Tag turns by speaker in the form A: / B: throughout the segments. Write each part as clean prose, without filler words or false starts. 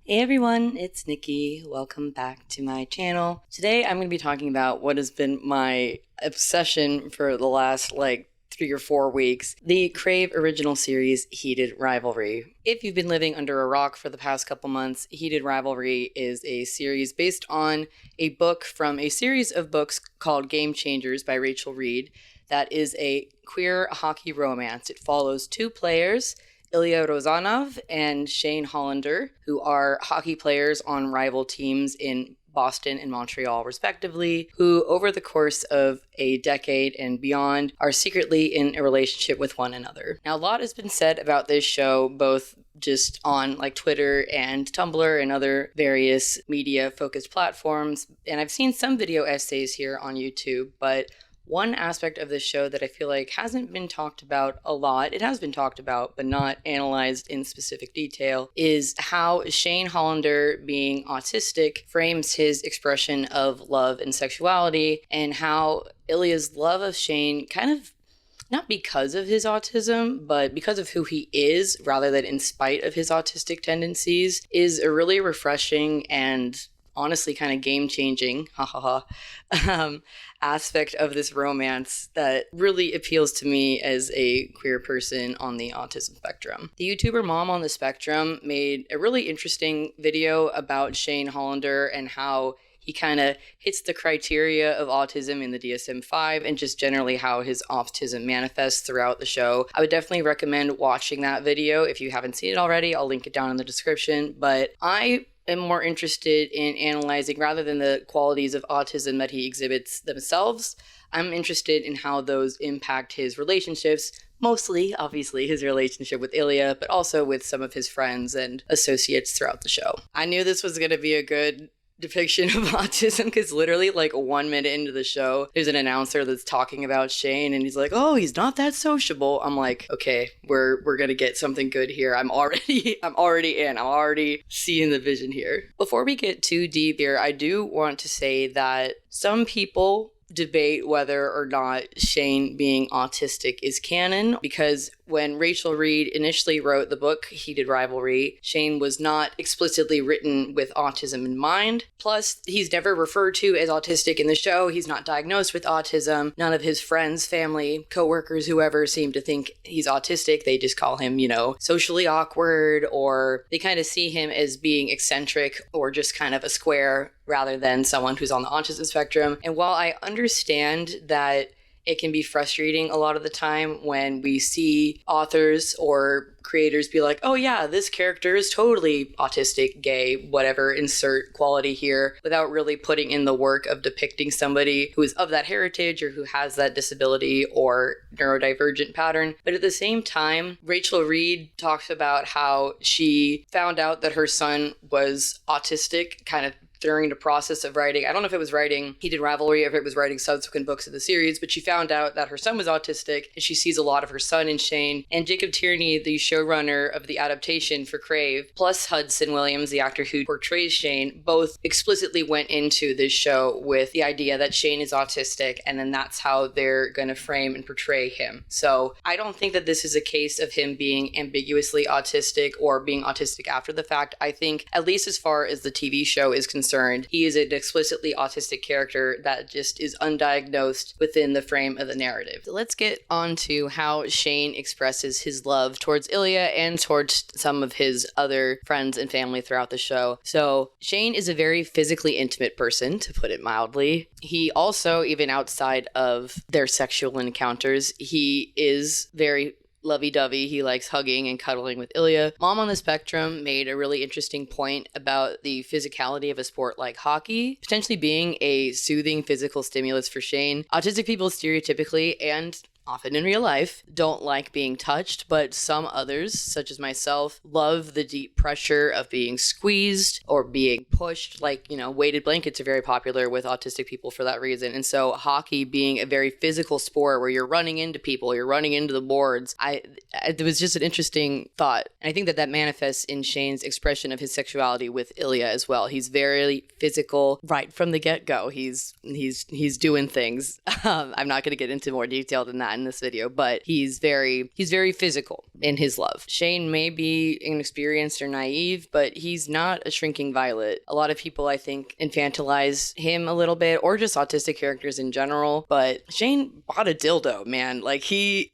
A: Hey everyone, it's Nikki. Welcome back to my channel. Today I'm going to be talking about what has been my obsession for the last 3 or 4 weeks, the Crave original series Heated Rivalry. If you've been living under a rock for the past couple months, Heated Rivalry is a series based on a book from a series of books called Game Changers by Rachel Reed. That is a queer hockey romance. It follows 2 players, Ilya and Shane Hollander, who are hockey players on rival teams in Boston and Montreal, respectively, who over the course of a decade and beyond are secretly in a relationship with one another. Now, a lot has been said about this show, both just on Twitter and Tumblr and other various media-focused platforms, and I've seen some video essays here on YouTube, but one aspect of this show that I feel like hasn't been talked about a lot, it has been talked about, but not analyzed in specific detail, is how Shane Hollander, being autistic, frames his expression of love and sexuality, and how Ilya's love of Shane kind of, not because of his autism, but because of who he is, rather than in spite of his autistic tendencies, is a really refreshing and honestly kind of game-changing, aspect of this romance that really appeals to me as a queer person on the autism spectrum. The YouTuber Mom on the Spectrum made a really interesting video about Shane Hollander and how he kind of hits the criteria of autism in the DSM-5 and just generally how his autism manifests throughout the show. I would definitely recommend watching that video. If you haven't seen it already, I'll link it down in the description. But I am more interested in analyzing, rather than the qualities of autism that he exhibits themselves, I'm interested in how those impact his relationships, mostly, obviously, his relationship with Ilya, but also with some of his friends and associates throughout the show. I knew this was going to be a good depiction of autism because literally 1 minute into the show there's an announcer that's talking about Shane and he's like, oh, he's not that sociable. I'm like, okay, we're gonna get something good here. I'm already in. I'm already seeing the vision here. Before we get too deep here, I do want to say that some people debate whether or not Shane being autistic is canon, because when Rachel Reed initially wrote the book Heated Rivalry, Shane was not explicitly written with autism in mind. Plus, he's never referred to as autistic in the show. He's not diagnosed with autism. None of his friends, family, coworkers, whoever seem to think he's autistic. They just call him, socially awkward, or they kind of see him as being eccentric or just kind of a square rather than someone who's on the autism spectrum. And while I understand that it can be frustrating a lot of the time when we see authors or creators be like, oh yeah, this character is totally autistic, gay, whatever, insert quality here, without really putting in the work of depicting somebody who is of that heritage or who has that disability or neurodivergent pattern. But at the same time, Rachel Reed talks about how she found out that her son was autistic kind of during the process of writing. I don't know if it was writing Heated Rivalry or if it was writing subsequent books of the series, but she found out that her son was autistic and she sees a lot of her son in Shane. And Jacob Tierney, the showrunner of the adaptation for Crave, plus Hudson Williams, the actor who portrays Shane, both explicitly went into this show with the idea that Shane is autistic, and then that's how they're going to frame and portray him. So I don't think that this is a case of him being ambiguously autistic or being autistic after the fact. I think, at least as far as the TV show is concerned, he is an explicitly autistic character that just is undiagnosed within the frame of the narrative. So let's get on to how Shane expresses his love towards Ilya and towards some of his other friends and family throughout the show. So Shane is a very physically intimate person, to put it mildly. He also, even outside of their sexual encounters, he is very lovey-dovey. He likes hugging and cuddling with Ilya. Mom on the Spectrum made a really interesting point about the physicality of a sport like hockey potentially being a soothing physical stimulus for Shane. Autistic people stereotypically, and often in real life, don't like being touched, but some others, such as myself, love the deep pressure of being squeezed or being pushed. Weighted blankets are very popular with autistic people for that reason. And so hockey being a very physical sport where you're running into people, you're running into the boards, it was just an interesting thought. And I think that manifests in Shane's expression of his sexuality with Ilya as well. He's very physical right from the get-go. He's doing things. I'm not going to get into more detail than that. that in this video, but he's very physical in his love. Shane may be inexperienced or naive, but he's not a shrinking violet. A lot of people, I think, infantilize him a little bit, or just autistic characters in general, but Shane bought a dildo, man. Like, he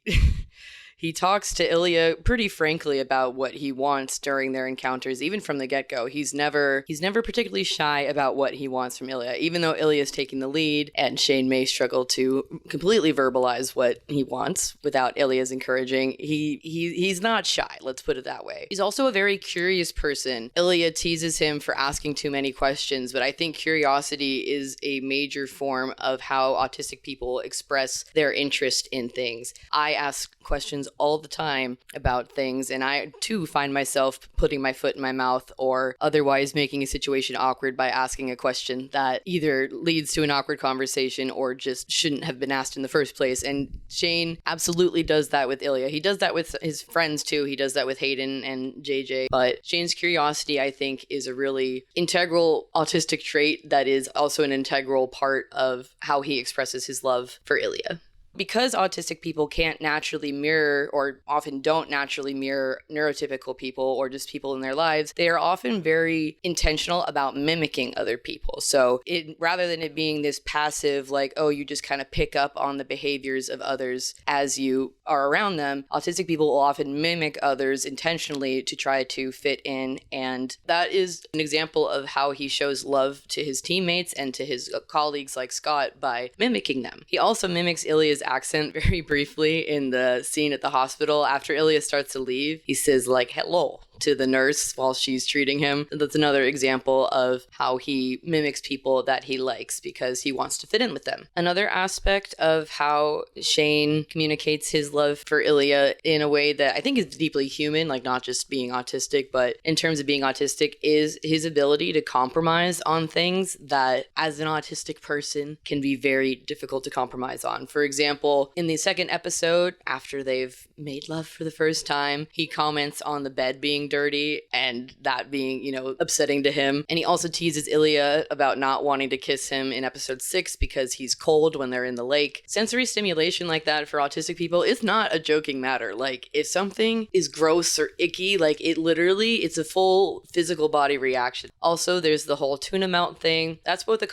A: he talks to Ilya pretty frankly about what he wants during their encounters, even from the get-go. He's never particularly shy about what he wants from Ilya, even though Ilya's taking the lead, and Shane may struggle to completely verbalize what he wants without Ilya's encouraging. He's not shy, let's put it that way. He's also a very curious person. Ilya teases him for asking too many questions, but I think curiosity is a major form of how autistic people express their interest in things. I ask questions all the time about things, and I too find myself putting my foot in my mouth or otherwise making a situation awkward by asking a question that either leads to an awkward conversation or just shouldn't have been asked in the first place. And Shane absolutely does that with Ilya. He does that with his friends too. He does that with Hayden and JJ. But Shane's curiosity, I think, is a really integral autistic trait that is also an integral part of how he expresses his love for Ilya. Because autistic people can't naturally mirror, or often don't naturally mirror, neurotypical people or just people in their lives, they are often very intentional about mimicking other people. So rather than it being this passive, like, oh, you just kind of pick up on the behaviors of others as you are around them, autistic people will often mimic others intentionally to try to fit in. And that is an example of how he shows love to his teammates and to his colleagues like Scott by mimicking them. He also mimics Ilya's accent very briefly in the scene at the hospital. After Ilya starts to leave, he says, like, hello to the nurse while she's treating him. That's another example of how he mimics people that he likes because he wants to fit in with them. Another aspect of how Shane communicates his love for Ilya in a way that I think is deeply human, like not just being autistic, but in terms of being autistic, is his ability to compromise on things that as an autistic person can be very difficult to compromise on. For example, in the second episode, after they've made love for the first time, he comments on the bed being dirty and that being, upsetting to him. And he also teases Ilya about not wanting to kiss him in episode 6 because he's cold when they're in the lake. Sensory stimulation like that for autistic people is not a joking matter. Like, if something is gross or icky, like it's a full physical body reaction. Also, there's the whole tuna melt thing. That's less of a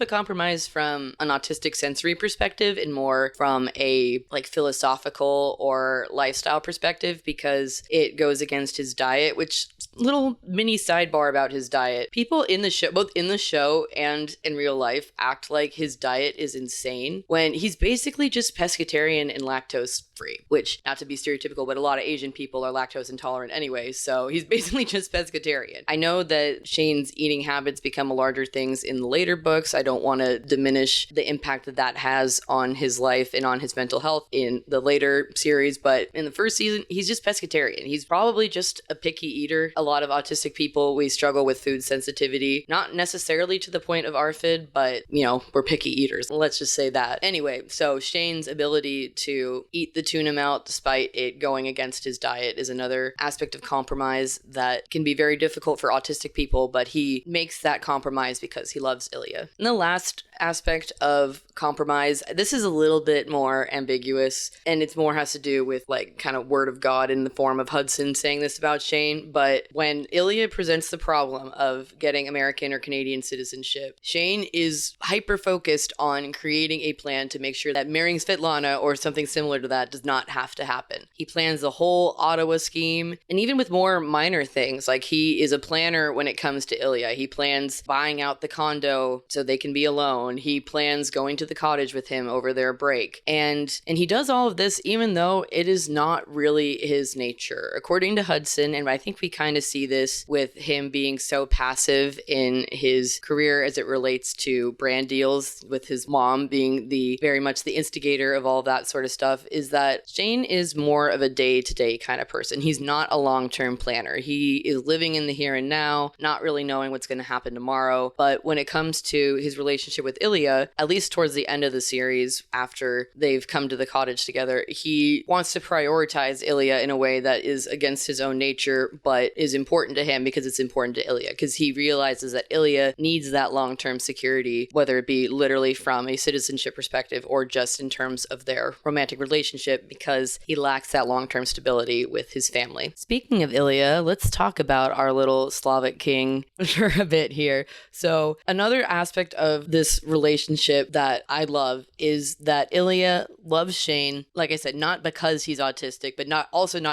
A: compromise from an autistic sensory perspective and more from a philosophical or lifestyle perspective, because it goes against his diet, which little mini sidebar about his diet. People in the show, both in the show and in real life, act like his diet is insane when he's basically just pescatarian and lactose free, which, not to be stereotypical, but a lot of Asian people are lactose intolerant anyway, so he's basically just pescatarian. I know that Shane's eating habits become larger things in the later books. I don't want to diminish the impact that has on his life and on his mental health in the later series, but in the first season, he's just pescatarian. He's probably just a picky eater. A lot of autistic people, we struggle with food sensitivity, not necessarily to the point of ARFID, but, we're picky eaters. Let's just say that. Anyway, so Shane's ability to eat the tuna melt despite it going against his diet is another aspect of compromise that can be very difficult for autistic people, but he makes that compromise because he loves Ilya. And the last aspect of compromise, this is a little bit more ambiguous, and it's more has to do with kind of word of God in the form of Hudson saying this about Shane. But when Ilya presents the problem of getting American or Canadian citizenship, Shane is hyper focused on creating a plan to make sure that marrying Svetlana or something similar to that does not have to happen. He plans the whole Ottawa scheme, and even with more minor things, like he is a planner when it comes to Ilya. He plans buying out the condo so they can be alone. He plans going to the cottage with him over their break. And he does all of this even though it is not really his nature. According to Hudson, and I think we kind of see this with him being so passive in his career as it relates to brand deals, with his mom being very much the instigator of all that sort of stuff, is that Shane is more of a day-to-day kind of person. He's not a long-term planner. He is living in the here and now, not really knowing what's going to happen tomorrow. But when it comes to his relationship with with Ilya, at least towards the end of the series, after they've come to the cottage together, he wants to prioritize Ilya in a way that is against his own nature, but is important to him because it's important to Ilya, because he realizes that Ilya needs that long-term security, whether it be literally from a citizenship perspective or just in terms of their romantic relationship, because he lacks that long-term stability with his family. Speaking of Ilya, let's talk about our little Slavic king for a bit here. So another aspect of this relationship that I love is that Ilya loves Shane, like I said, not because he's autistic, but not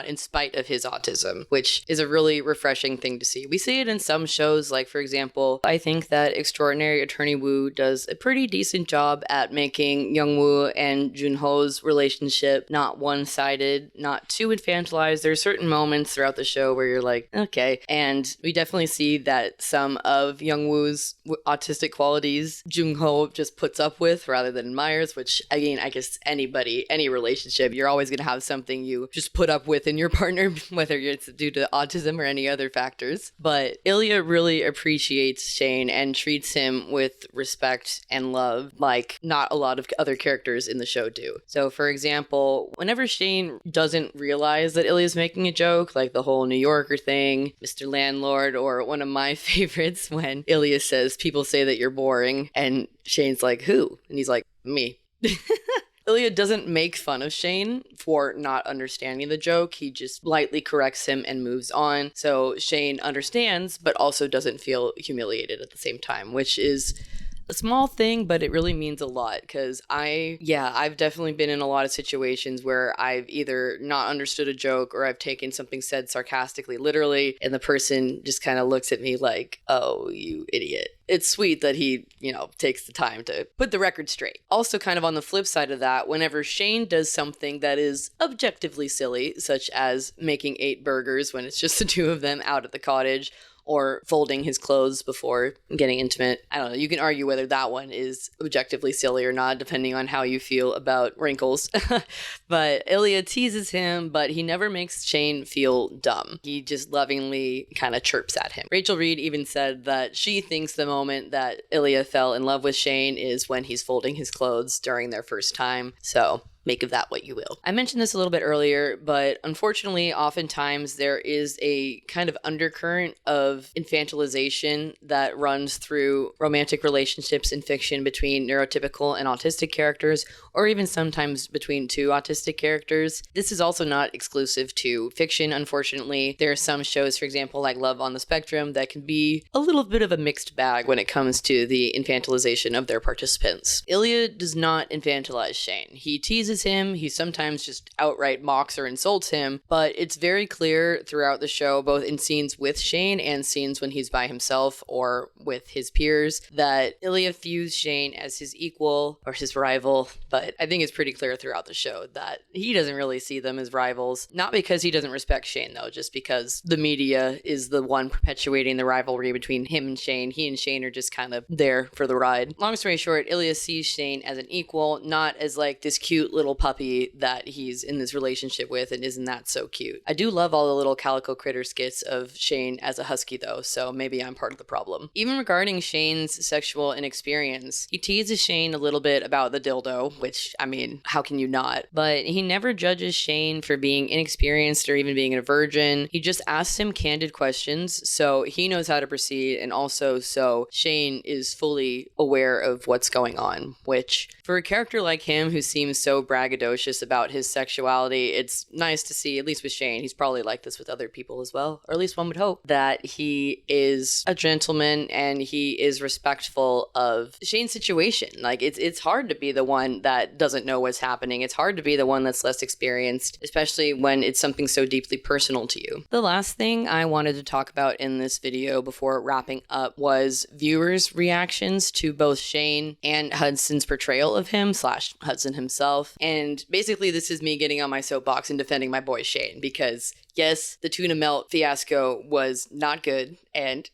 A: in spite of his autism, which is a really refreshing thing to see. We see it in some shows, like for example, I think that Extraordinary Attorney Woo does a pretty decent job at making Young-woo and Junho's relationship not one-sided, not too infantilized. There are certain moments throughout the show where you're like, okay. And we definitely see that some of Young-woo's autistic qualities Jung-ho just puts up with rather than admires, which again, I guess anybody, any relationship, you're always going to have something you just put up with in your partner, whether it's due to autism or any other factors. But Ilya really appreciates Shane and treats him with respect and love like not a lot of other characters in the show do. So for example, whenever Shane doesn't realize that Ilya's making a joke, like the whole New Yorker thing, Mr. Landlord, or one of my favorites when Ilya says, people say that you're boring, and Shane's like, who? And he's like, me. Ilya doesn't make fun of Shane for not understanding the joke. He just lightly corrects him and moves on. So Shane understands, but also doesn't feel humiliated at the same time, which is a small thing, but it really means a lot, because I've definitely been in a lot of situations where I've either not understood a joke or I've taken something said sarcastically literally, and the person just kind of looks at me like, oh, you idiot. It's sweet that he, takes the time to put the record straight. Also, kind of on the flip side of that, whenever Shane does something that is objectively silly, such as making 8 burgers when it's just the two of them out at the cottage, or folding his clothes before getting intimate. I don't know. You can argue whether that one is objectively silly or not, depending on how you feel about wrinkles. But Ilya teases him, but he never makes Shane feel dumb. He just lovingly kind of chirps at him. Rachel Reed even said that she thinks the moment that Ilya fell in love with Shane is when he's folding his clothes during their first time. So make of that what you will. I mentioned this a little bit earlier, but unfortunately, oftentimes there is a kind of undercurrent of infantilization that runs through romantic relationships in fiction between neurotypical and autistic characters, or even sometimes between 2 autistic characters. This is also not exclusive to fiction, unfortunately. There are some shows, for example, like Love on the Spectrum, that can be a little bit of a mixed bag when it comes to the infantilization of their participants. Ilya does not infantilize Shane. He teases him, he sometimes just outright mocks or insults him, but it's very clear throughout the show, both in scenes with Shane and scenes when he's by himself or with his peers, that Ilya views Shane as his equal or his rival, but I think it's pretty clear throughout the show that he doesn't really see them as rivals, not because he doesn't respect Shane though, just because the media is the one perpetuating the rivalry between him and Shane. He and Shane are just kind of there for the ride. Long story short, Ilya sees Shane as an equal, not as like this cute little puppy that he's in this relationship with, and isn't that so cute. I do love all the little Calico Critter skits of Shane as a husky though, so maybe I'm part of the problem. Even regarding Shane's sexual inexperience, he teases Shane a little bit about the dildo, which, I mean, how can you not? But he never judges Shane for being inexperienced or even being a virgin. He just asks him candid questions so he knows how to proceed, and also so Shane is fully aware of what's going on, which for a character like him who seems so braggadocious about his sexuality, it's nice to see, at least with Shane, he's probably like this with other people as well, or at least one would hope, that he is a gentleman and he is respectful of Shane's situation. Like, it's hard to be the one that doesn't know what's happening. It's hard to be the one that's less experienced, especially when it's something so deeply personal to you. The last thing I wanted to talk about in this video before wrapping up was viewers' reactions to both Shane and Hudson's portrayal of him / Hudson himself. And basically this is me getting on my soapbox and defending my boy Shane, because Yes, the tuna melt fiasco was not good and,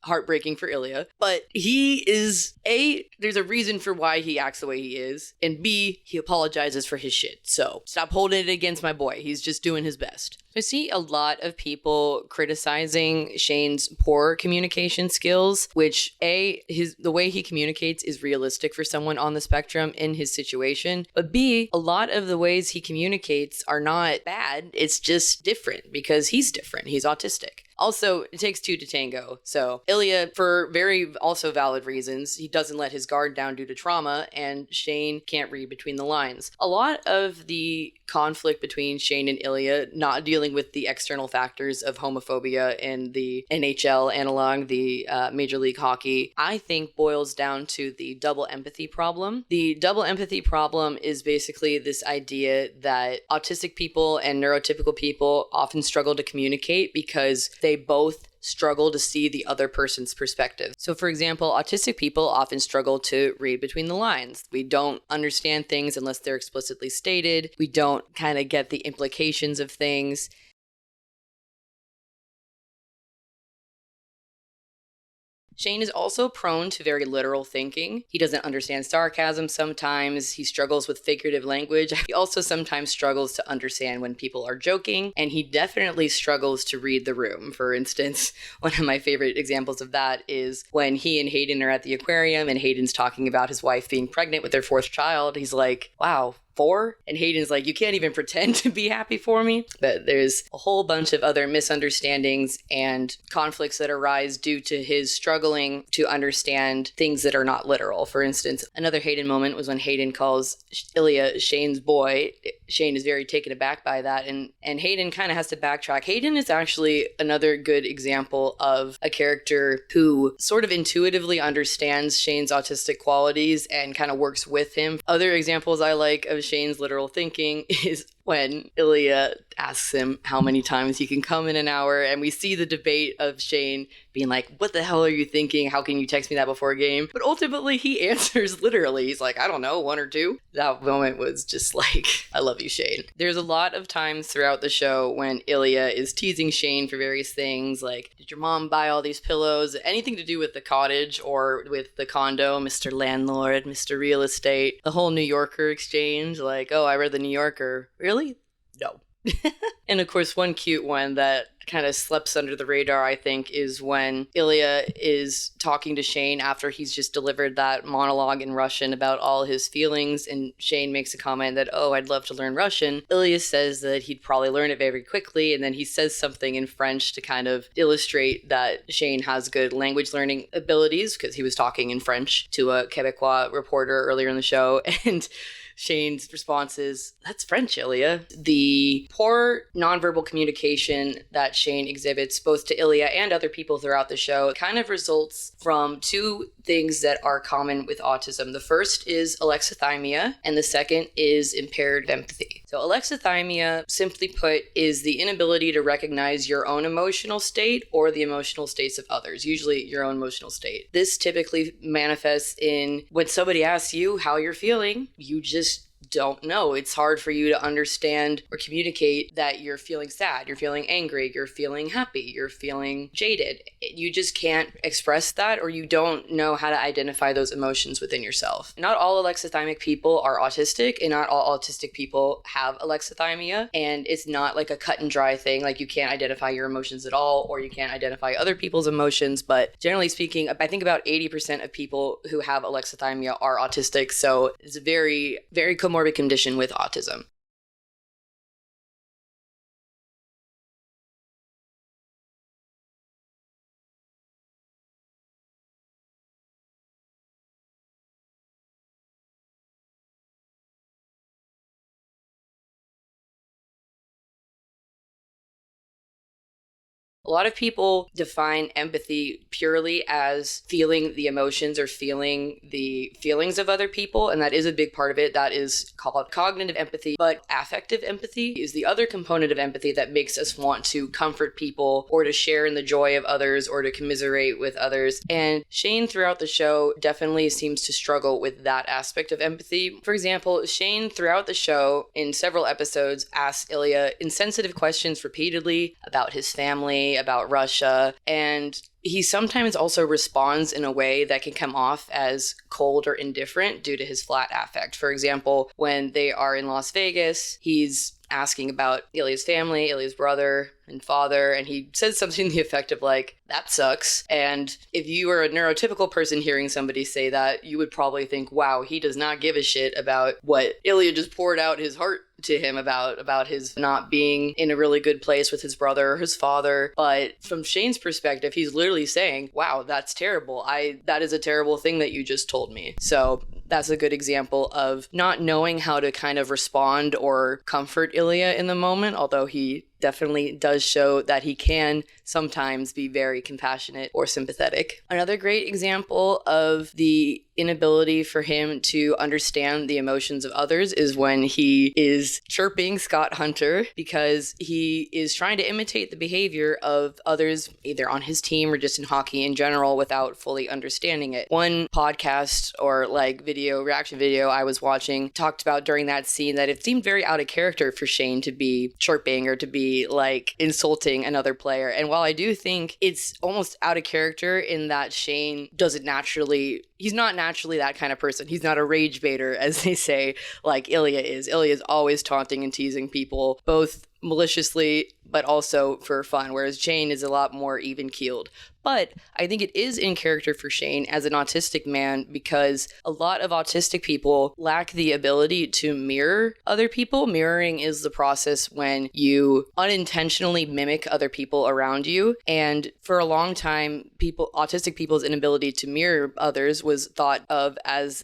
A: heartbreaking for Ilya. But he is, A, there's a reason for why he acts the way he is. And B, he apologizes for his shit. So stop holding it against my boy. He's just doing his best. I see a lot of people criticizing Shane's poor communication skills, which the way he communicates is realistic for someone on the spectrum in his situation. But B, a lot of the ways he communicates are not bad. It's just different because he's different. He's autistic. Also, it takes two to tango. So Ilya, for very also valid reasons, he doesn't let his guard down due to trauma, and Shane can't read between the lines. A lot of the conflict between Shane and Ilya, not dealing with the external factors of homophobia in the NHL analog, the Major League Hockey, I think boils down to the double empathy problem. The double empathy problem is basically this idea that autistic people and neurotypical people often struggle to communicate because they both struggle to see the other person's perspective. So for example, autistic people often struggle to read between the lines. We don't understand things unless they're explicitly stated. We don't kind of get the implications of things. Shane is also prone to very literal thinking. He doesn't understand sarcasm sometimes. He struggles with figurative language. He also sometimes struggles to understand when people are joking, and he definitely struggles to read the room. For instance, one of my favorite examples of that is when he and Hayden are at the aquarium and Hayden's talking about his wife being pregnant with their fourth child. He's like, wow, 4? And Hayden's like, you can't even pretend to be happy for me. But there's a whole bunch of other misunderstandings and conflicts that arise due to his struggling to understand things that are not literal. For instance, another Hayden moment was when Hayden calls Ilya Shane's boy. Shane is very taken aback by that, and Hayden kind of has to backtrack. Hayden is actually another good example of a character who sort of intuitively understands Shane's autistic qualities and kind of works with him. Other examples I like of Shane's literal thinking is when Ilya asks him how many times he can come in an hour, and we see the debate of Shane being like, what the hell are you thinking? How can you text me that before a game? But ultimately he answers literally. He's like, I don't know, 1 or 2. That moment was just like, I love you, Shane. There's a lot of times throughout the show when Ilya is teasing Shane for various things, like, did your mom buy all these pillows? Anything to do with the cottage or with the condo, Mr. Landlord, Mr. Real Estate, the whole New Yorker exchange, like, oh, I read the New Yorker. Really? No. And of course, one cute one that kind of slips under the radar, I think, is when Ilya is talking to Shane after he's just delivered that monologue in Russian about all his feelings, and Shane makes a comment that, oh, I'd love to learn Russian. Ilya says that he'd probably learn it very quickly, and then he says something in French to kind of illustrate that Shane has good language learning abilities, because he was talking in French to a Quebecois reporter earlier in the show, and Shane's response is, that's French, Ilya. The poor nonverbal communication that Shane exhibits both to Ilya and other people throughout the show kind of results from 2 things that are common with autism. The first is alexithymia, and the second is impaired empathy. So alexithymia, simply put, is the inability to recognize your own emotional state or the emotional states of others, usually your own emotional state. This typically manifests in when somebody asks you how you're feeling, you just don't know. It's hard for you to understand or communicate that you're feeling sad, you're feeling angry, you're feeling happy, you're feeling jaded. You just can't express that, or you don't know how to identify those emotions within yourself. Not all alexithymic people are autistic, and not all autistic people have alexithymia, and it's not like a cut and dry thing, like you can't identify your emotions at all, or you can't identify other people's emotions. But generally speaking, I think about 80% of people who have alexithymia are autistic, so it's a very, very comorbid condition with autism. A lot of people define empathy purely as feeling the emotions or feeling the feelings of other people, and that is a big part of it. That is called cognitive empathy, but affective empathy is the other component of empathy that makes us want to comfort people or to share in the joy of others or to commiserate with others. And Shane throughout the show definitely seems to struggle with that aspect of empathy. For example, Shane throughout the show in several episodes asks Ilya insensitive questions repeatedly about his family, about Russia, and he sometimes also responds in a way that can come off as cold or indifferent due to his flat affect. For example, when they are in Las Vegas, he's asking about Ilya's family, Ilya's brother and father, and he says something to the effect of like, that sucks. And if you were a neurotypical person hearing somebody say that, you would probably think, wow, he does not give a shit about what Ilya just poured out his heart to him about his not being in a really good place with his brother or his father. But from Shane's perspective, he's literally saying, wow, that's terrible. That is a terrible thing that you just told me. So that's a good example of not knowing how to kind of respond or comfort Ilya in the moment, although he definitely does show that he can sometimes be very compassionate or sympathetic. Another great example of the inability for him to understand the emotions of others is when he is chirping Scott Hunter because he is trying to imitate the behavior of others either on his team or just in hockey in general without fully understanding it. One podcast or like reaction video I was watching talked about during that scene that it seemed very out of character for Shane to be chirping or to be like insulting another player. And while I do think it's almost out of character in that Shane doesn't naturally, he's not naturally that kind of person. He's not a rage baiter, as they say, like Ilya is. Ilya is always taunting and teasing people, both maliciously but also for fun, whereas Shane is a lot more even-keeled. But I think it is in character for Shane as an autistic man because a lot of autistic people lack the ability to mirror other people. Mirroring is the process when you unintentionally mimic other people around you. And for a long time, autistic people's inability to mirror others was thought of as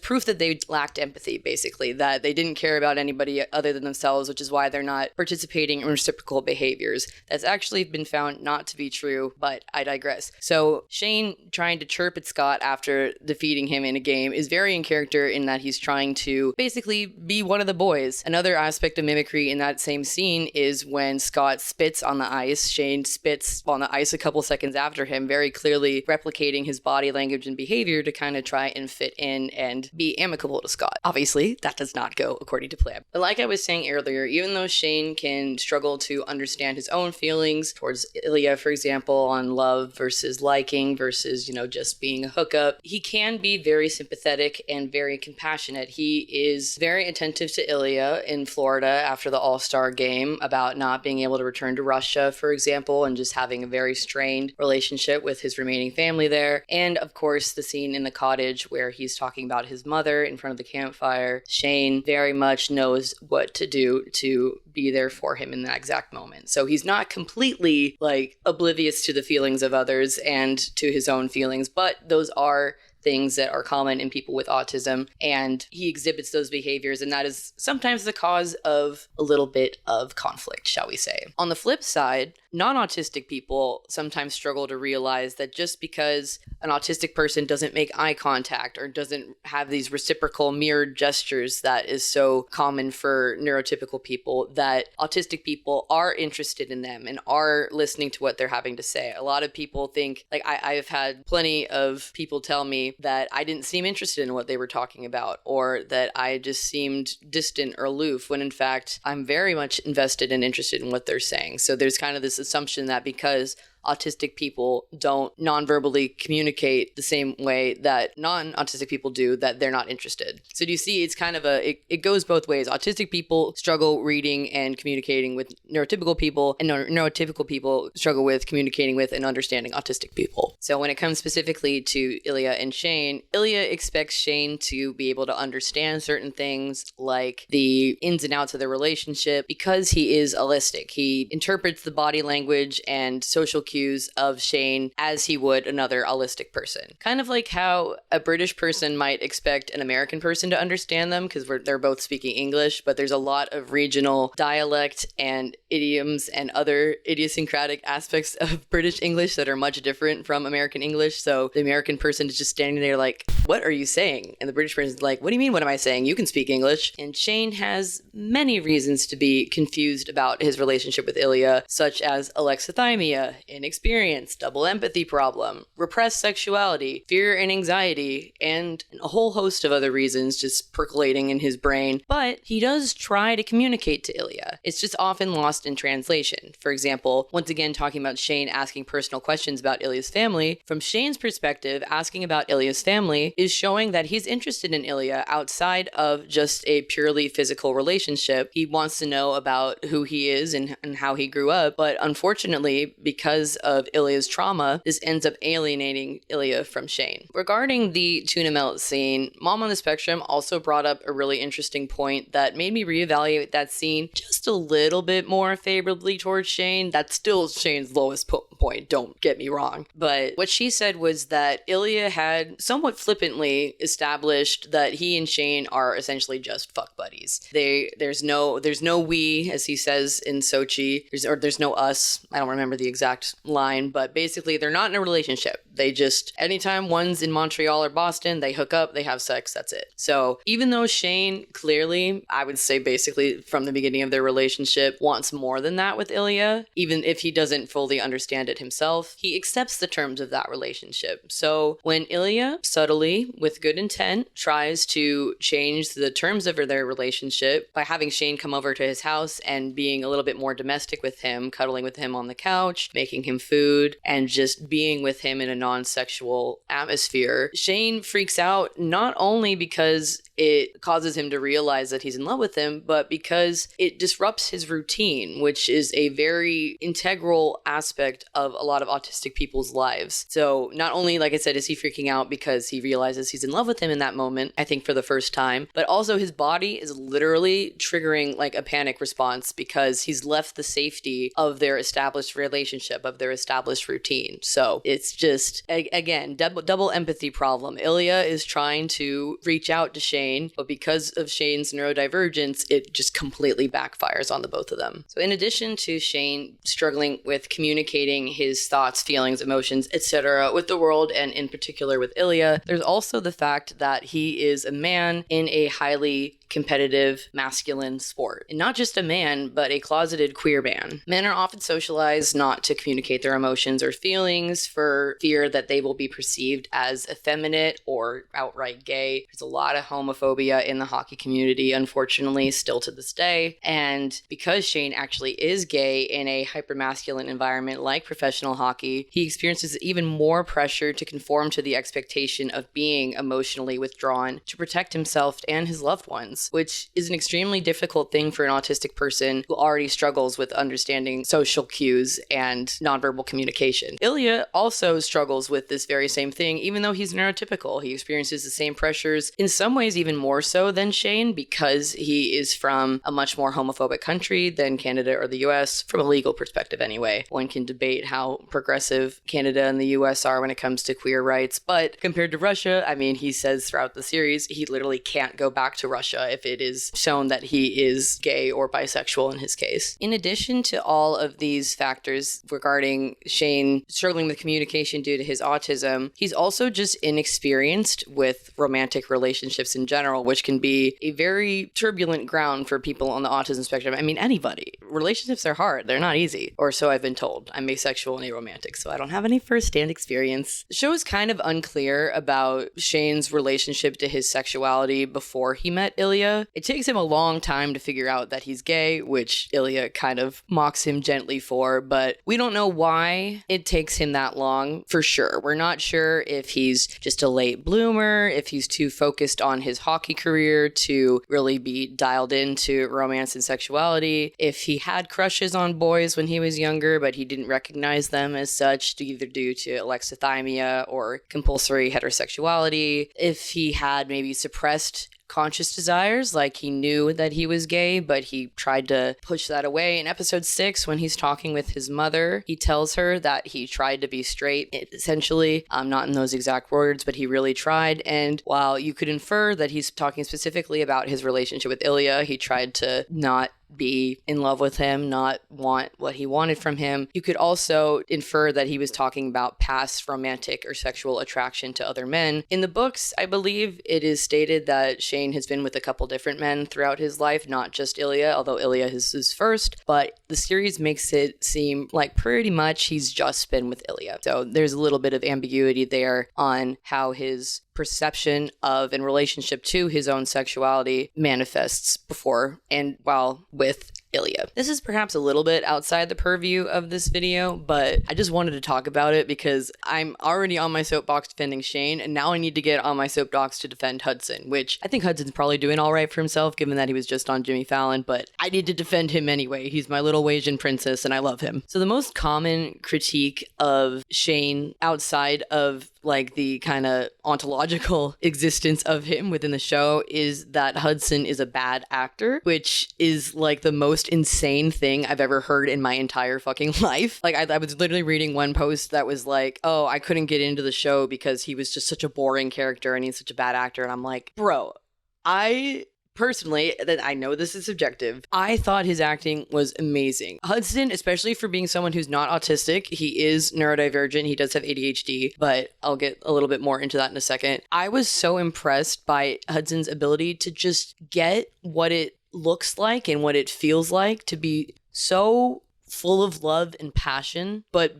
A: proof that they lacked empathy, basically, that they didn't care about anybody other than themselves, which is why they're not participating in reciprocal behaviors. That's actually been found not to be true, but I digress. So Shane trying to chirp at Scott after defeating him in a game is very in character in that he's trying to basically be one of the boys. Another aspect of mimicry in that same scene is when Scott spits on the ice. Shane spits on the ice a couple seconds after him, very clearly replicating his body language and behavior to kind of try and fit in and be amicable to Scott. Obviously, that does not go according to plan. But like I was saying earlier, even though Shane can struggle to understand his own feelings towards Ilya, for example, on love versus liking versus, just being a hookup, he can be very sympathetic and very compassionate. He is very attentive to Ilya in Florida after the All-Star game about not being able to return to Russia, for example, and just having a very strained relationship with his remaining family there. And of course, the scene in the cottage where he's talking about his mother in front of the campfire. Shane very much knows what to do to be there for him in that exact moment. So he's not completely oblivious to the feelings of others and to his own feelings, but those are things that are common in people with autism, and he exhibits those behaviors, and that is sometimes the cause of a little bit of conflict, shall we say. On the flip side, non-autistic people sometimes struggle to realize that just because an autistic person doesn't make eye contact or doesn't have these reciprocal mirrored gestures that is so common for neurotypical people, that autistic people are interested in them and are listening to what they're having to say. A lot of people think, I've had plenty of people tell me that I didn't seem interested in what they were talking about, or that I just seemed distant or aloof, when in fact I'm very much invested and interested in what they're saying. So there's kind of this assumption that because autistic people don't non-verbally communicate the same way that non-autistic people do, that they're not interested. So do you see, it's kind of it goes both ways. Autistic people struggle reading and communicating with neurotypical people, and neurotypical people struggle with communicating with and understanding autistic people. So when it comes specifically to Ilya and Shane, Ilya expects Shane to be able to understand certain things like the ins and outs of their relationship because he is allistic. He interprets the body language and social cues of Shane as he would another allistic person. Kind of like how a British person might expect an American person to understand them because they're both speaking English, but there's a lot of regional dialect and idioms and other idiosyncratic aspects of British English that are much different from American English. So the American person is just standing there like, what are you saying? And the British person is like, what do you mean, what am I saying? You can speak English. And Shane has many reasons to be confused about his relationship with Ilya, such as alexithymia, inexperience, double empathy problem, repressed sexuality, fear and anxiety, and a whole host of other reasons just percolating in his brain. But he does try to communicate to Ilya. It's just often lost in translation. For example, once again talking about Shane asking personal questions about Ilya's family, from Shane's perspective, asking about Ilya's family is showing that he's interested in Ilya outside of just a purely physical relationship. He wants to know about who he is and how he grew up, but unfortunately, because of Ilya's trauma, this ends up alienating Ilya from Shane. Regarding the tuna melt scene, Mom on the Spectrum also brought up a really interesting point that made me reevaluate that scene just a little bit more favorably towards Shane. That's still Shane's lowest point, don't get me wrong. But what she said was that Ilya had somewhat flippantly established that he and Shane are essentially just fuck buddies. There's no we, as he says in Sochi, there's no us. I don't remember the exact line, but basically they're not in a relationship. They just, anytime one's in Montreal or Boston, they hook up, they have sex, that's it. So even though Shane clearly, I would say basically from the beginning of their relationship, wants more than that with Ilya, even if he doesn't fully understand it himself, he accepts the terms of that relationship. So when Ilya, subtly, with good intent, tries to change the terms of their relationship by having Shane come over to his house and being a little bit more domestic with him, cuddling with him on the couch, making him food, and just being with him in a non-sexual atmosphere, Shane freaks out not only because it causes him to realize that he's in love with him, but because it disrupts his routine, which is a very integral aspect of a lot of autistic people's lives. So not only, like I said, is he freaking out because he realizes he's in love with him in that moment, I think for the first time, but also his body is literally triggering like a panic response because he's left the safety of their established relationship, of their established routine. So it's just, again, double empathy problem. Ilya is trying to reach out to Shane, but because of Shane's neurodivergence, it just completely backfires on the both of them. So in addition to Shane struggling with communicating his thoughts, feelings, emotions, etc. with the world, and in particular with Ilya, there's also the fact that he is a man in a highly competitive masculine sport. And not just a man, but a closeted queer man. Men are often socialized not to communicate their emotions or feelings for fear that they will be perceived as effeminate or outright gay. There's a lot of homophobia in the hockey community, unfortunately, still to this day. And because Shane actually is gay in a hypermasculine environment like professional hockey, he experiences even more pressure to conform to the expectation of being emotionally withdrawn to protect himself and his loved ones, which is an extremely difficult thing for an autistic person who already struggles with understanding social cues and nonverbal communication. Ilya also struggles with this very same thing, even though he's neurotypical. He experiences the same pressures, in some ways even more so than Shane, because he is from a much more homophobic country than Canada or the US, from a legal perspective anyway. One can debate how progressive Canada and the US are when it comes to queer rights, but compared to Russia, I mean, he says throughout the series, he literally can't go back to Russia if it is shown that he is gay or bisexual in his case. In addition to all of these factors regarding Shane struggling with communication due to his autism, he's also just inexperienced with romantic relationships in general, which can be a very turbulent ground for people on the autism spectrum. I mean, anybody. Relationships are hard. They're not easy. Or so I've been told. I'm asexual and aromantic, so I don't have any first-hand experience. The show is kind of unclear about Shane's relationship to his sexuality before he met Ilya. It takes him a long time to figure out that he's gay, which Ilya kind of mocks him gently for, but we don't know why it takes him that long for sure. We're not sure if he's just a late bloomer, if he's too focused on his hockey career to really be dialed into romance and sexuality, if he had crushes on boys when he was younger, but he didn't recognize them as such, either due to alexithymia or compulsory heterosexuality, if he had maybe suppressed conscious desires, like he knew that he was gay, but he tried to push that away. In episode 6, when he's talking with his mother, he tells her that he tried to be straight, essentially, not in those exact words, but he really tried. And while you could infer that he's talking specifically about his relationship with Ilya, he tried to not be in love with him, not want what he wanted from him. You could also infer that he was talking about past romantic or sexual attraction to other men. In the books, I believe it is stated that Shane has been with a couple different men throughout his life, not just Ilya, although Ilya is his first, but the series makes it seem like pretty much he's just been with Ilya. So there's a little bit of ambiguity there on how his perception of and relationship to his own sexuality manifests before and while with Ilya. This is perhaps a little bit outside the purview of this video, but I just wanted to talk about it because I'm already on my soapbox defending Shane, and now I need to get on my soapbox to defend Hudson, which I think Hudson's probably doing all right for himself, given that he was just on Jimmy Fallon, but I need to defend him anyway. He's my little Asian princess, and I love him. So the most common critique of Shane outside of like the kind of ontological existence of him within the show is that Hudson is a bad actor, which is like the most insane thing I've ever heard in my entire fucking life. Like I was literally reading one post that was like, oh, I couldn't get into the show because he was just such a boring character and he's such a bad actor. And I'm like, bro, personally, that I know this is subjective, I thought his acting was amazing. Hudson, especially for being someone who's not autistic, he is neurodivergent, he does have ADHD, but I'll get a little bit more into that in a second. I was so impressed by Hudson's ability to just get what it looks like and what it feels like to be so full of love and passion, but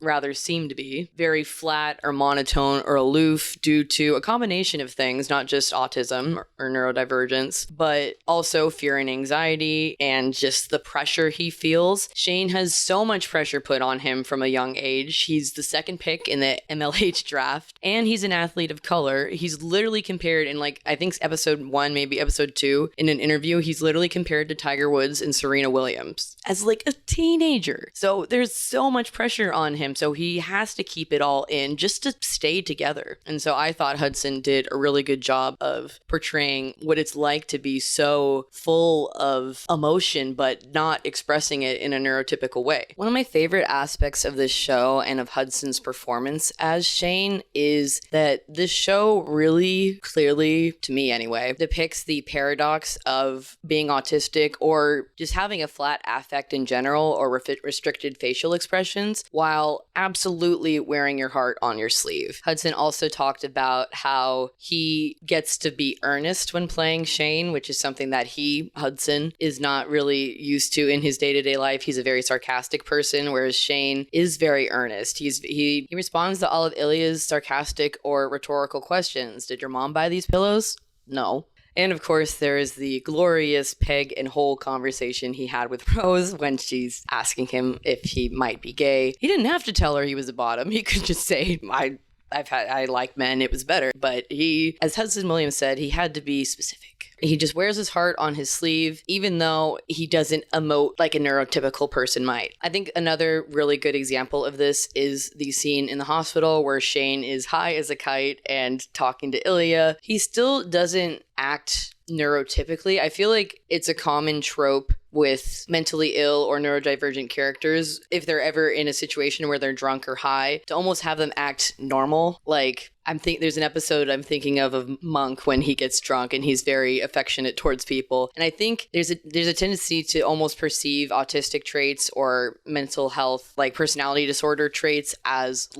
A: rather seem to be very flat or monotone or aloof due to a combination of things, not just autism or neurodivergence, but also fear and anxiety and just the pressure he feels. Shane has so much pressure put on him from a young age. He's the second pick in the MLH draft, and he's an athlete of color. He's literally compared in I think episode 1, maybe episode 2, in an interview, he's literally compared to Tiger Woods and Serena Williams as a teenager. So there's so much pressure on him. So he has to keep it all in just to stay together. And so I thought Hudson did a really good job of portraying what it's like to be so full of emotion, but not expressing it in a neurotypical way. One of my favorite aspects of this show and of Hudson's performance as Shane is that this show really clearly, to me anyway, depicts the paradox of being autistic or just having a flat affect in general or restricted facial expressions while absolutely wearing your heart on your sleeve. Hudson also talked about how he gets to be earnest when playing Shane, which is something that Hudson, is not really used to in his day-to-day life. He's a very sarcastic person, whereas Shane is very earnest. He responds to all of Ilya's sarcastic or rhetorical questions. Did your mom buy these pillows? No. And of course, there is the glorious peg and hole conversation he had with Rose when she's asking him if he might be gay. He didn't have to tell her he was a bottom. He could just say, I like men, it was better. But as Hudson Williams said, he had to be specific. He just wears his heart on his sleeve, even though he doesn't emote like a neurotypical person might. I think another really good example of this is the scene in the hospital where Shane is high as a kite and talking to Ilya. He still doesn't act neurotypically. I feel like it's a common trope with mentally ill or neurodivergent characters, if they're ever in a situation where they're drunk or high, to almost have them act normal. There's an episode I'm thinking of Monk when he gets drunk and he's very affectionate towards people. And I think there's a tendency to almost perceive autistic traits or mental health, personality disorder traits as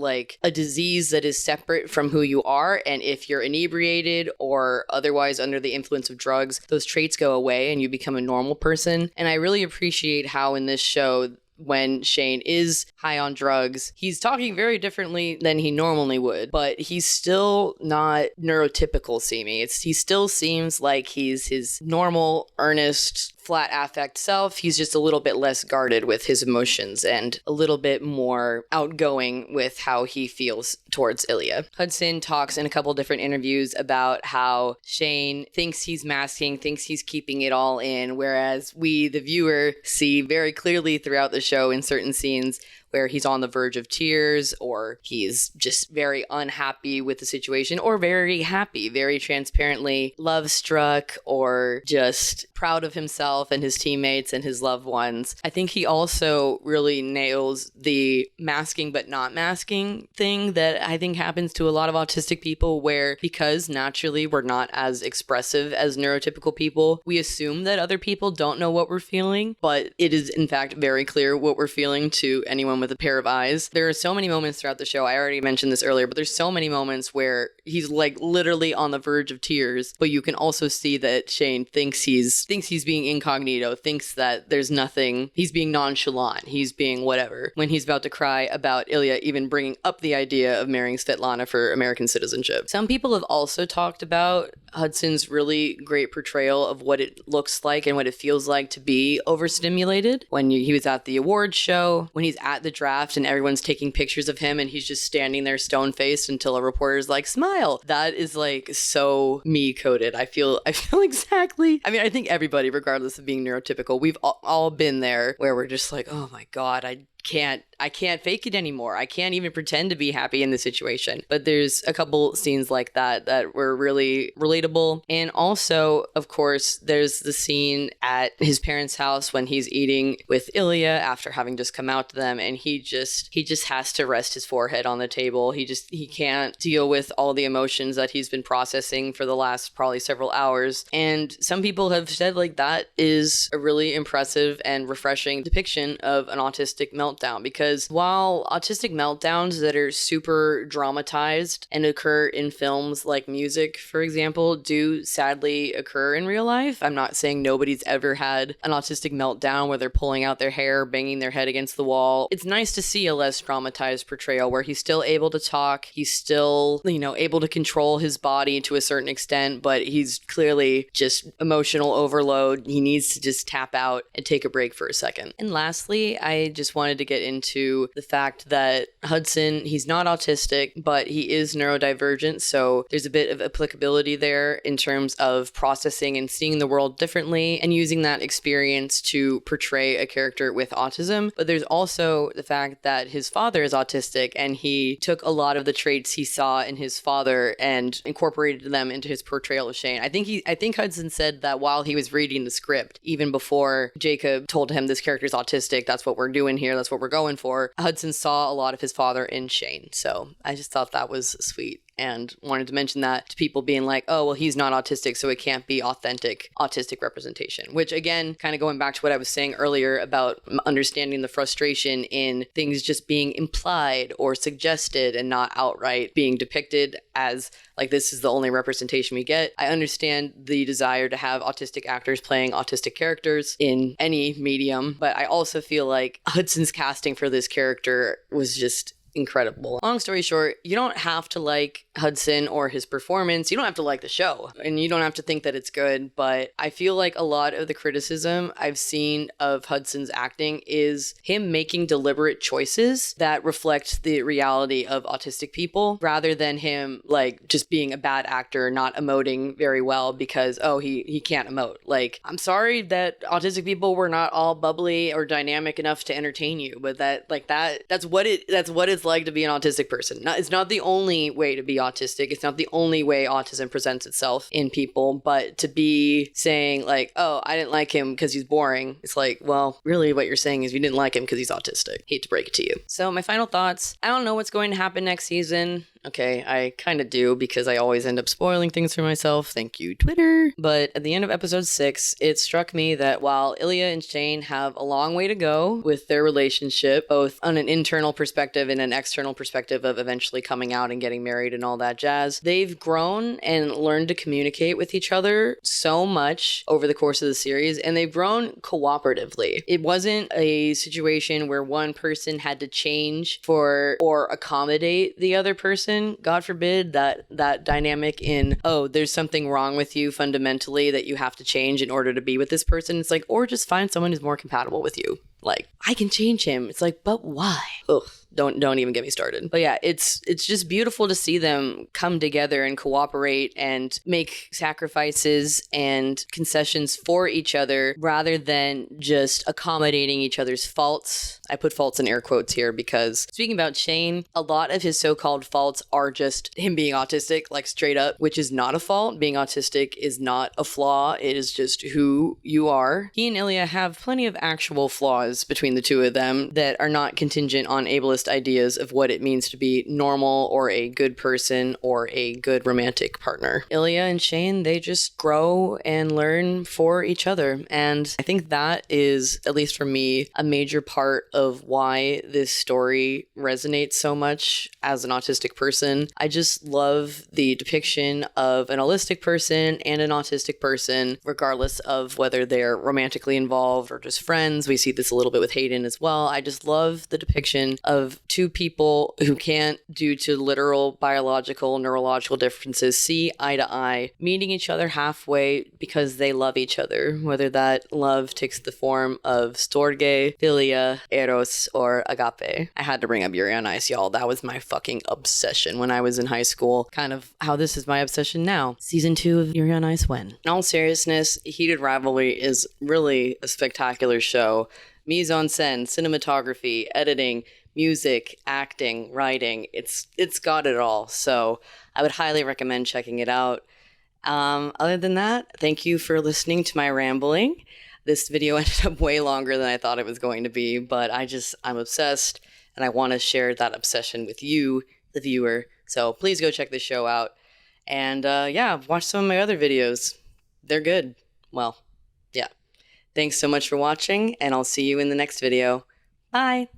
A: a disease that is separate from who you are. And if you're inebriated or otherwise under the influence of drugs, those traits go away and you become a normal person. And I really appreciate how in this show, when Shane is high on drugs, he's talking very differently than he normally would, but he's still not neurotypical seeming. He still seems like he's his normal, earnest, flat affect self. He's just a little bit less guarded with his emotions and a little bit more outgoing with how he feels towards Ilya. Hudson talks in a couple different interviews about how Shane thinks he's masking, thinks he's keeping it all in, whereas we, the viewer, see very clearly throughout the show in certain scenes where he's on the verge of tears, or he's just very unhappy with the situation, or very happy, very transparently love struck, or just proud of himself and his teammates and his loved ones. I think he also really nails the masking but not masking thing that I think happens to a lot of autistic people, where because naturally we're not as expressive as neurotypical people, we assume that other people don't know what we're feeling, but it is in fact very clear what we're feeling to anyone with a pair of eyes. There are so many moments throughout the show, I already mentioned this earlier, but there's so many moments where he's like literally on the verge of tears, but you can also see that Shane thinks he's being incognito, thinks that there's nothing, he's being nonchalant, he's being whatever, when he's about to cry about Ilya even bringing up the idea of marrying Svetlana for American citizenship. Some people have also talked about Hudson's really great portrayal of what it looks like and what it feels like to be overstimulated. When he was at the awards show, when he's at the draft and everyone's taking pictures of him and he's just standing there stone-faced until a reporter's like, smile. That is like so me-coded. I feel exactly. I mean, I think everybody, regardless of being neurotypical, we've all been there where we're just like, oh my God, I can't fake it anymore. I can't even pretend to be happy in this situation. But there's a couple scenes like that were really relatable. And also, of course, there's the scene at his parents' house when he's eating with Ilya after having just come out to them, and he just has to rest his forehead on the table. He can't deal with all the emotions that he's been processing for the last probably several hours. And some people have said like that is a really impressive and refreshing depiction of an autistic meltdown, because while autistic meltdowns that are super dramatized and occur in films like Music, for example, do sadly occur in real life. I'm not saying nobody's ever had an autistic meltdown where they're pulling out their hair, banging their head against the wall. It's nice to see a less dramatized portrayal where he's still able to talk, he's still, able to control his body to a certain extent, but he's clearly just emotional overload. He needs to just tap out and take a break for a second. And lastly, I just wanted to get into the fact that Hudson, he's not autistic, but he is neurodivergent, so there's a bit of applicability there in terms of processing and seeing the world differently and using that experience to portray a character with autism. But there's also the fact that his father is autistic, and he took a lot of the traits he saw in his father and incorporated them into his portrayal of Shane. I think Hudson said that while he was reading the script, even before Jacob told him this character's autistic, that's what we're doing here, that's what we're going for, Hudson saw a lot of his father in Shane. So I just thought that was sweet and wanted to mention that to people being like, oh, well, he's not autistic, so it can't be authentic autistic representation, which again, kind of going back to what I was saying earlier about understanding the frustration in things just being implied or suggested and not outright being depicted as like this is the only representation we get. I understand the desire to have autistic actors playing autistic characters in any medium, but I also feel like Hudson's casting for this character was just incredible. Long story short, you don't have to like Hudson or his performance. You don't have to like the show, and you don't have to think that it's good, but I feel like a lot of the criticism I've seen of Hudson's acting is him making deliberate choices that reflect the reality of autistic people, rather than him like just being a bad actor, not emoting very well because, oh, he can't emote. Like, I'm sorry that autistic people were not all bubbly or dynamic enough to entertain you, but that's what it's like to be an autistic person. It's not the only way to be autistic. It's not the only way autism presents itself in people, but to be saying like, oh, I didn't like him because he's boring. It's like, well, really what you're saying is you didn't like him because he's autistic. Hate to break it to you. So my final thoughts, I don't know what's going to happen next season. Okay, I kind of do because I always end up spoiling things for myself. Thank you, Twitter. But at the end of episode 6, it struck me that while Ilya and Shane have a long way to go with their relationship, both on an internal perspective and an external perspective of eventually coming out and getting married and all that jazz, they've grown and learned to communicate with each other so much over the course of the series, and they've grown cooperatively. It wasn't a situation where one person had to change for or accommodate the other person. God forbid that dynamic in, oh, there's something wrong with you fundamentally that you have to change in order to be with this person. It's like, or just find someone who's more compatible with you. Like, I can change him. It's like, but why? Ugh. Don't even get me started. But yeah, it's just beautiful to see them come together and cooperate and make sacrifices and concessions for each other rather than just accommodating each other's faults. I put faults in air quotes here because speaking about Shane, a lot of his so-called faults are just him being autistic, like straight up, which is not a fault. Being autistic is not a flaw. It is just who you are. He and Ilya have plenty of actual flaws between the two of them that are not contingent on ableist ideas of what it means to be normal or a good person or a good romantic partner. Ilya and Shane, they just grow and learn for each other. And I think that is, at least for me, a major part of why this story resonates so much as an autistic person. I just love the depiction of an allistic person and an autistic person, regardless of whether they're romantically involved or just friends. We see this a little bit with Hayden as well. I just love the depiction of two people who can't, due to literal biological, neurological differences, see eye to eye, meeting each other halfway because they love each other, whether that love takes the form of storge, philia, eros, or agape. I had to bring up Yuri on Ice, y'all. That was my fucking obsession when I was in high school. Kind of how this is my obsession now. Season 2 of Yuri on Ice when? In all seriousness, Heated Rivalry is really a spectacular show. Mise en scène, cinematography, editing, music, acting, writing. It's got it all. So I would highly recommend checking it out. Other than that, thank you for listening to my rambling. This video ended up way longer than I thought it was going to be, but I'm obsessed and I want to share that obsession with you, the viewer. So please go check the show out. And yeah, watch some of my other videos. They're good. Well, yeah. Thanks so much for watching, and I'll see you in the next video. Bye!